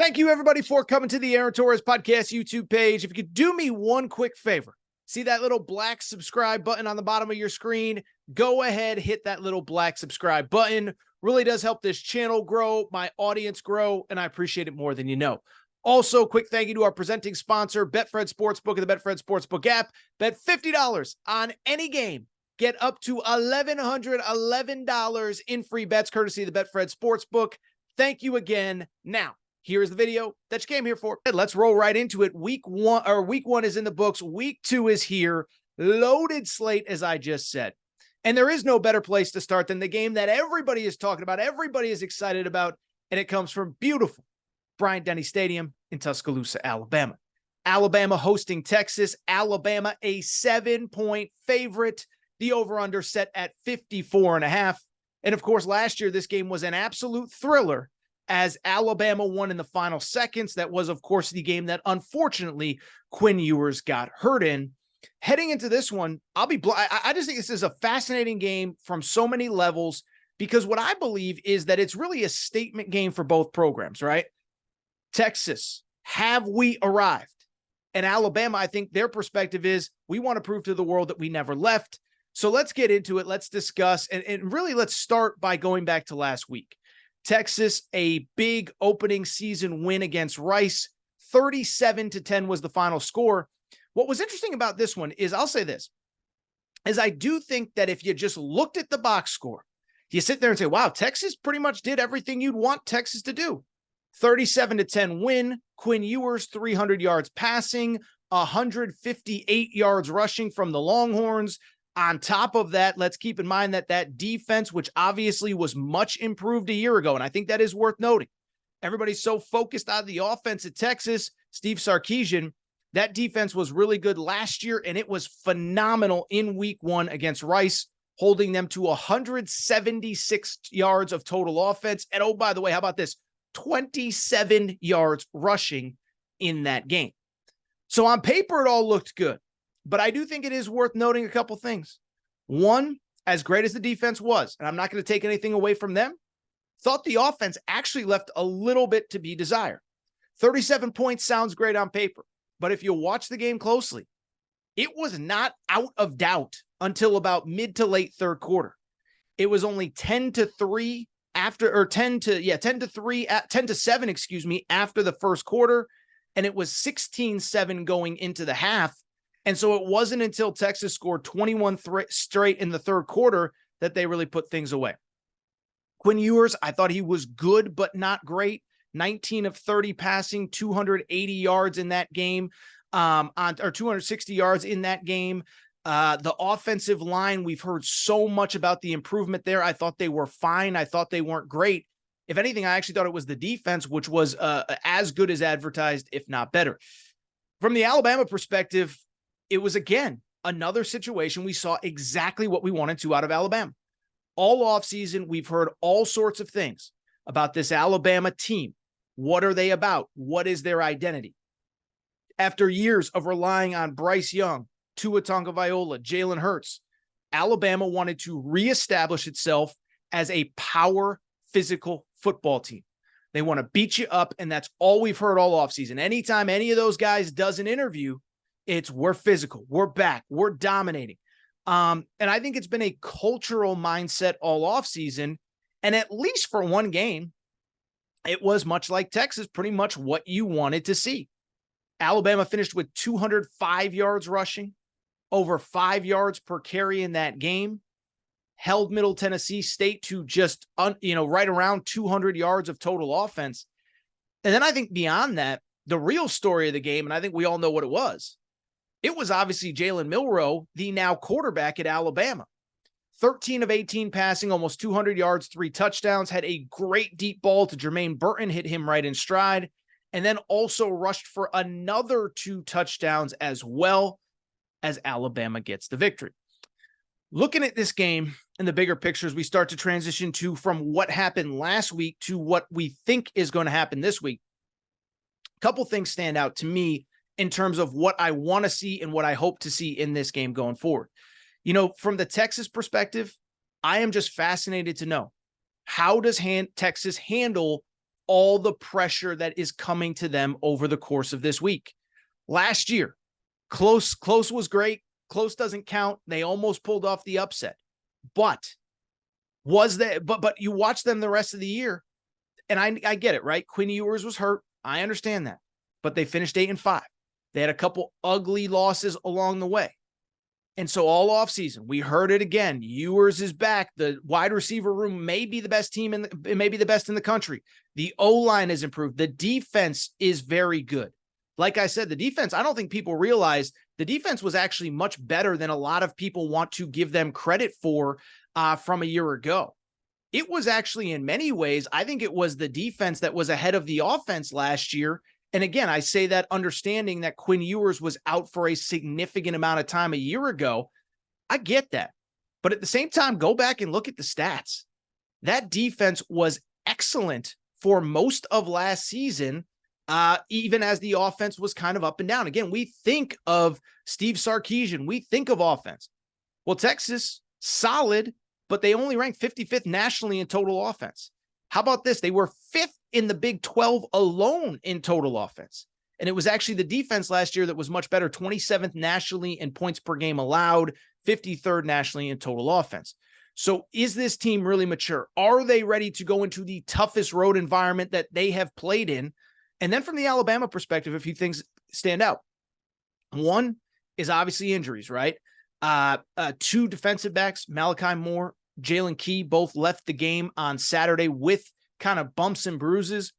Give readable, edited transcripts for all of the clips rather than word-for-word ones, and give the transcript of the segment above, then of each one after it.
Thank you, everybody, for coming to the Aaron Torres Podcast YouTube page. If you could do me one quick favor, see that little black subscribe button on the bottom of your screen? Go ahead, hit that little black subscribe button. Really does help this channel grow, my audience grow, and I appreciate it more than you know. Also, quick thank you to our presenting sponsor, Betfred Sportsbook and the Betfred Sportsbook app. Bet $50 on any game. Get up to $1,111 in free bets courtesy of the Betfred Sportsbook. Thank you again. Now, here's the video that you came here for. Let's roll right into it. Week one is in the books. Week two is here. Loaded slate, as I just said. And there is no better place to start than the game that everybody is talking about, everybody is excited about, and it comes from beautiful Bryant-Denny Stadium in Tuscaloosa, Alabama. Alabama hosting Texas. Alabama a 7-point favorite. The over-under set at 54.5. And of course, last year, this game was an absolute thriller as Alabama won in the final seconds. That was, of course, the game that unfortunately Quinn Ewers got hurt in. Heading into this one, I just think this is a fascinating game from so many levels, because what I believe is that it's really a statement game for both programs, right? Texas, have we arrived? And Alabama, I think their perspective is we want to prove to the world that we never left. So let's get into it. Let's discuss, and really let's start by going back to last week. Texas, a big opening season win against Rice. 37-10 was the final score. What was interesting about this one is, I'll say this, is I do think that if you just looked at the box score, you sit there and say, wow, Texas pretty much did everything you'd want Texas to do. 37-10 win. Quinn Ewers, 300 yards passing, 158 yards rushing from the Longhorns. On top of that, let's keep in mind that that defense, which obviously was much improved a year ago, and I think that is worth noting. Everybody's so focused on the offense at Texas, Steve Sarkisian, that defense was really good last year, and it was phenomenal in week one against Rice, holding them to 176 yards of total offense. And oh, by the way, how about this? 27 yards rushing in that game. So on paper, it all looked good. But I do think it is worth noting a couple things. One, as great as the defense was, and I'm not going to take anything away from them, thought the offense actually left a little bit to be desired. 37 points sounds great on paper, but if you watch the game closely, it was not out of doubt until about mid to late third quarter. It was only 10-3 after, or 10-7, excuse me, after the first quarter, and it was 16-7 going into the half. And so it wasn't until Texas scored 21 straight in the third quarter that they really put things away. Quinn Ewers, I thought he was good, but not great. 19 of 30 passing, 280 yards in that game, or 260 yards in that game. The offensive line, we've heard so much about the improvement there. I thought they were fine. I thought they weren't great. If anything, I actually thought it was the defense, which was as good as advertised, if not better. From the Alabama perspective, it was, again, another situation. We saw exactly what we wanted to out of Alabama. All offseason, we've heard all sorts of things about this Alabama team. What are they about? What is their identity? After years of relying on Bryce Young, Tua Tagovailoa, Jalen Hurts, Alabama wanted to reestablish itself as a power physical football team. They want to beat you up, and that's all we've heard all offseason. Anytime any of those guys does an interview, it's we're physical, we're back, we're dominating. And I think it's been a cultural mindset all offseason. And at least for one game, it was much like Texas, pretty much what you wanted to see. Alabama finished with 205 yards rushing, over 5 yards per carry in that game, held Middle Tennessee State to just, right around 200 yards of total offense. And then I think beyond that, the real story of the game, and I think we all know what it was obviously Jalen Milroe, the now quarterback at Alabama. 13 of 18 passing, almost 200 yards, 3 touchdowns, had a great deep ball to Jermaine Burton, hit him right in stride, and then also rushed for another 2 touchdowns as well, as Alabama gets the victory. Looking at this game in the bigger pictures, we start to transition to from what happened last week to what we think is going to happen this week. A couple things stand out to me in terms of what I want to see and what I hope to see in this game going forward. From the Texas perspective, I am just fascinated to know, how does Texas handle all the pressure that is coming to them over the course of this week. Last year, close was great. Close doesn't count. They almost pulled off the upset. But you watch them the rest of the year, and I get it, right? Quinn Ewers was hurt. I understand that. But they finished 8-5. They had a couple ugly losses along the way. And so all offseason, we heard it again. Ewers is back. The wide receiver room may be the best team it may be the best in the country. The O-line has improved. The defense is very good. Like I said, the defense, I don't think people realize the defense was actually much better than a lot of people want to give them credit for from a year ago. It was actually, in many ways, I think it was the defense that was ahead of the offense last year. And again, I say that understanding that Quinn Ewers was out for a significant amount of time a year ago. I get that. But at the same time, go back and look at the stats. That defense was excellent for most of last season, even as the offense was kind of up and down. Again, we think of Steve Sarkisian. We think of offense. Well, Texas, solid, but they only ranked 55th nationally in total offense. How about this? They were 5th in the Big 12 alone in total offense. And it was actually the defense last year that was much better, 27th nationally in points per game allowed, 53rd nationally in total offense. So is this team really mature? Are they ready to go into the toughest road environment that they have played in? And then from the Alabama perspective, a few things stand out. One is obviously injuries, right? Two defensive backs, Malachi Moore, Jalen Key, both left the game on Saturday with kind of bumps and bruises.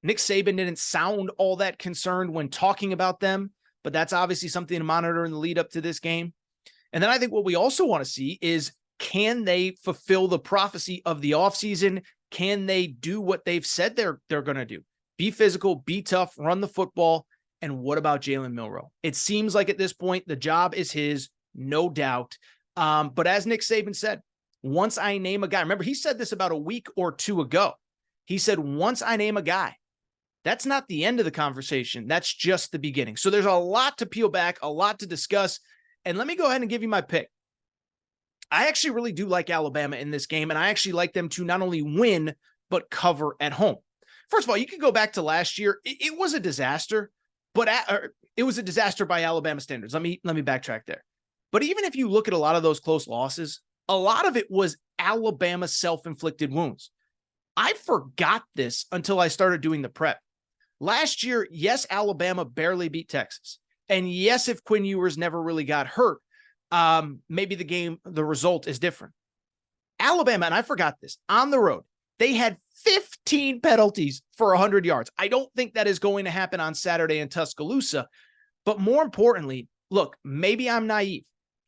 Nick Saban didn't sound all that concerned when talking about them, but that's obviously something to monitor in the lead up to this game. And then I think what we also want to see is, can they fulfill the prophecy of the offseason? Can they do what they've said they're going to do? Be physical, be tough, run the football. And what about Jalen Milroe? It seems like at this point, the job is his, no doubt. But as Nick Saban said, once I name a guy, remember he said this about a week or two ago. He said, once I name a guy, that's not the end of the conversation. That's just the beginning. So there's a lot to peel back, a lot to discuss. And let me go ahead and give you my pick. I actually really do like Alabama in this game, and I actually like them to not only win, but cover at home. First of all, you could go back to last year. It was a disaster, but it was a disaster by Alabama standards. Let me backtrack there. But even if you look at a lot of those close losses, a lot of it was Alabama self-inflicted wounds. I forgot this until I started doing the prep. Last year, yes, Alabama barely beat Texas. And yes, if Quinn Ewers never really got hurt, maybe the result is different. Alabama, and I forgot this, on the road, they had 15 penalties for 100 yards. I don't think that is going to happen on Saturday in Tuscaloosa. But more importantly, look, maybe I'm naive,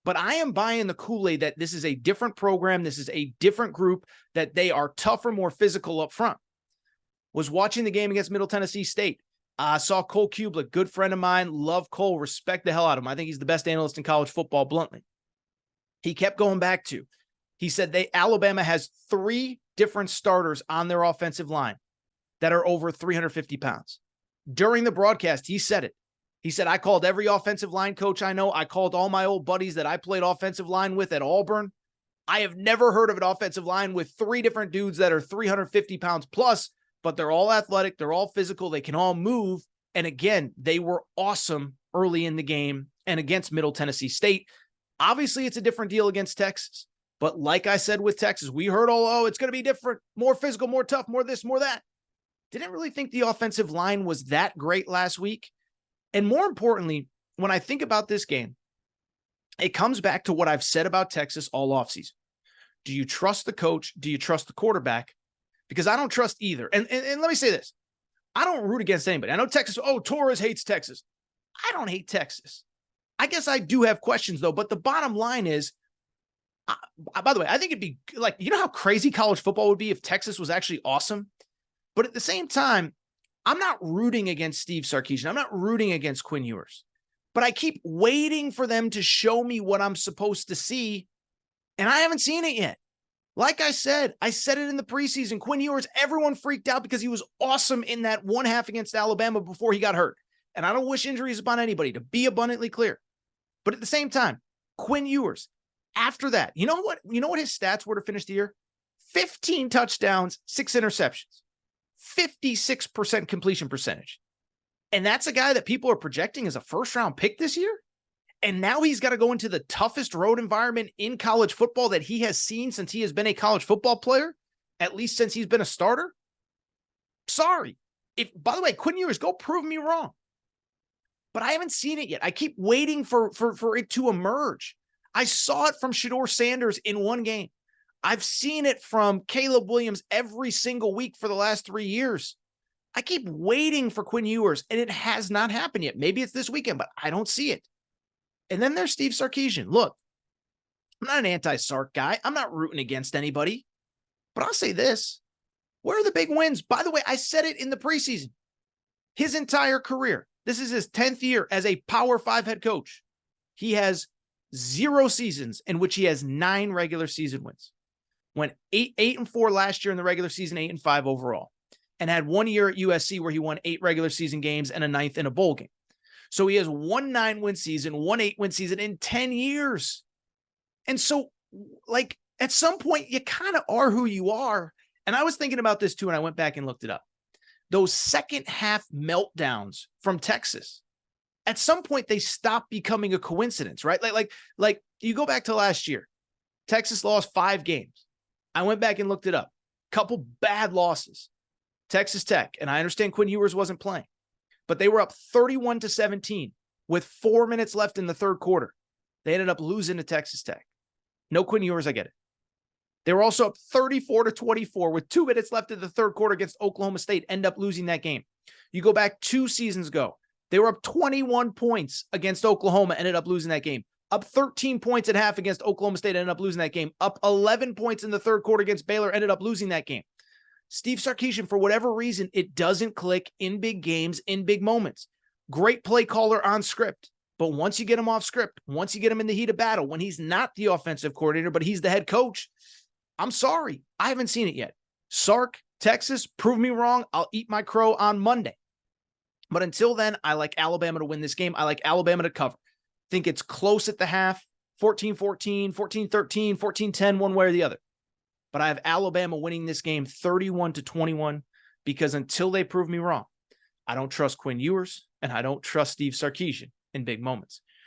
but I am buying the Kool-Aid that this is a different program. This is a different group, that they are tougher, more physical up front. Was watching the game against Middle Tennessee State. Saw Cole Kublik, good friend of mine. Love Cole, respect the hell out of him. I think he's the best analyst in college football, bluntly. He kept going back to, he said Alabama has 3 different starters on their offensive line that are over 350 pounds. During the broadcast, he said it. He said, I called every offensive line coach I know. I called all my old buddies that I played offensive line with at Auburn. I have never heard of an offensive line with 3 different dudes that are 350 pounds plus, but they're all athletic. They're all physical. They can all move. And again, they were awesome early in the game and against Middle Tennessee State. Obviously, it's a different deal against Texas. But like I said with Texas, we heard, it's going to be different, more physical, more tough, more this, more that. Didn't really think the offensive line was that great last week. And more importantly, when I think about this game, it comes back to what I've said about Texas all offseason. Do you trust the coach? Do you trust the quarterback? Because I don't trust either. And let me say this. I don't root against anybody. I know Texas, Torres hates Texas. I don't hate Texas. I guess I do have questions, though. But the bottom line is, by the way, I think it'd be like, you know how crazy college football would be if Texas was actually awesome? But at the same time, I'm not rooting against Steve Sarkisian. I'm not rooting against Quinn Ewers. But I keep waiting for them to show me what I'm supposed to see, and I haven't seen it yet. Like I said it in the preseason. Quinn Ewers, everyone freaked out because he was awesome in that one half against Alabama before he got hurt. And I don't wish injuries upon anybody, to be abundantly clear. But at the same time, Quinn Ewers, after that, you know what his stats were to finish the year? 15 touchdowns, 6 interceptions. 56% completion percentage. And that's a guy that people are projecting as a first-round pick this year. And now he's got to go into the toughest road environment in college football that he has seen since he has been a college football player, at least since he's been a starter. Sorry. By the way, Quinn Ewers, go prove me wrong. But I haven't seen it yet. I keep waiting for it to emerge. I saw it from Shedeur Sanders in one game. I've seen it from Caleb Williams every single week for the last 3 years. I keep waiting for Quinn Ewers, and it has not happened yet. Maybe it's this weekend, but I don't see it. And then there's Steve Sarkisian. Look, I'm not an anti-Sark guy. I'm not rooting against anybody. But I'll say this. Where are the big wins? By the way, I said it in the preseason. His entire career. This is his 10th year as a Power 5 head coach. He has 0 seasons in which he has 9 regular season wins. Went 8-4 last year in the regular season, 8-5 overall. And had 1 year at USC where he won 8 regular season games and a 9th in a bowl game. So he has 1 9-win season, 1 8-win season in 10 years. And so, like, at some point, you kind of are who you are. And I was thinking about this too, and I went back and looked it up. Those second half meltdowns from Texas, at some point, they stop becoming a coincidence, right? Like you go back to last year. Texas lost 5 games. I went back and looked it up. Couple bad losses. Texas Tech, and I understand Quinn Ewers wasn't playing, but they were up 31-17 with 4 minutes left in the third quarter. They ended up losing to Texas Tech. No Quinn Ewers, I get it. They were also up 34-24 with 2 minutes left in the third quarter against Oklahoma State, end up losing that game. You go back 2 seasons ago, they were up 21 points against Oklahoma, ended up losing that game. Up 13 points at half against Oklahoma State, ended up losing that game. Up 11 points in the third quarter against Baylor, ended up losing that game. Steve Sarkisian, for whatever reason, it doesn't click in big games, in big moments. Great play caller on script. But once you get him off script, once you get him in the heat of battle, when he's not the offensive coordinator, but he's the head coach, I'm sorry. I haven't seen it yet. Sark, Texas, prove me wrong. I'll eat my crow on Monday. But until then, I like Alabama to win this game. I like Alabama to cover. Think it's close at the half, 14-14, 14-13, 14-10, one way or the other. But I have Alabama winning this game 31-21 because until they prove me wrong, I don't trust Quinn Ewers and I don't trust Steve Sarkisian in big moments.